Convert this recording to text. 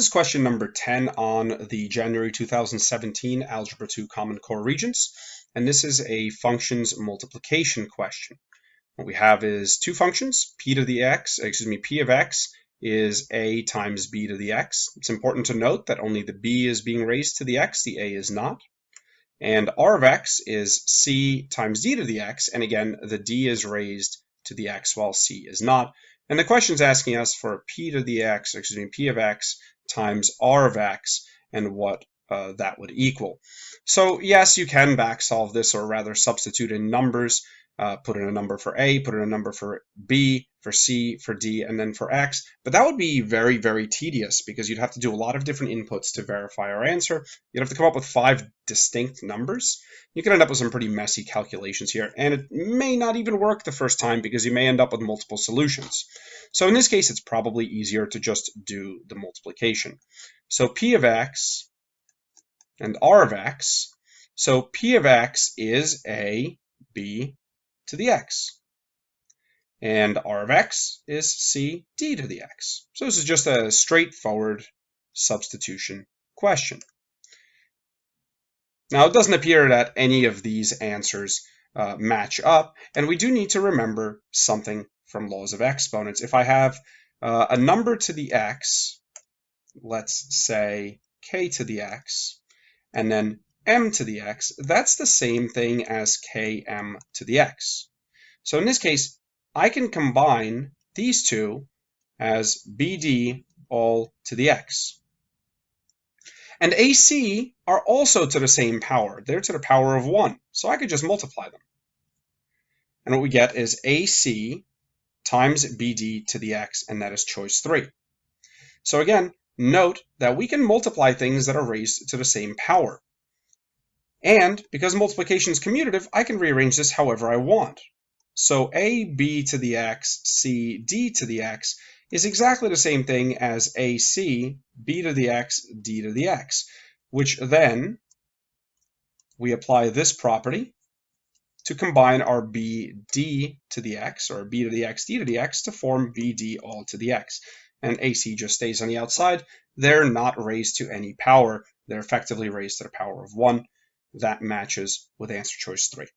is question number 10 on the January 2017 Algebra 2 Common Core Regents, and this is a functions multiplication question. What we have is two functions, p of x is a times b to the x. It's important to note that only the b is being raised to the x, the a is not. And r of x is c times d to the x, and again, the d is raised to the x while c is not. And the question is asking us for p of x times r of x and what that would equal. So yes, you can back solve this, or rather substitute in numbers, put in a number for a, put in a number for b, for c, for d, and then for x. But that would be very, very tedious because you'd have to do a lot of different inputs to verify our answer. You'd have to come up with 5 distinct numbers. You could end up with some pretty messy calculations here, and it may not even work the first time because you may end up with multiple solutions. So in this case, it's probably easier to just do the multiplication. So p of x and r of x. So p of x is a b to the x. And r of x is c d to the x. So this is just a straightforward substitution question. Now, it doesn't appear that any of these answers match up, and we do need to remember something from laws of exponents. If I have a number to the x, let's say k to the x, and then m to the x, that's the same thing as km to the x. So in this case, I can combine these two as bd all to the x. And AC are also to the same power. They're to the power of 1. So I could just multiply them. And what we get is AC times BD to the X, and that is choice 3. So again, note that we can multiply things that are raised to the same power. And because multiplication is commutative, I can rearrange this however I want. So AB to the X, C, D to the X is exactly the same thing as AC, B to the X, D to the X, which then we apply this property to combine our BD to the X, or B to the X, D to the X, to form BD all to the X. And AC just stays on the outside. They're not raised to any power. They're effectively raised to the power of 1. That matches with answer choice 3.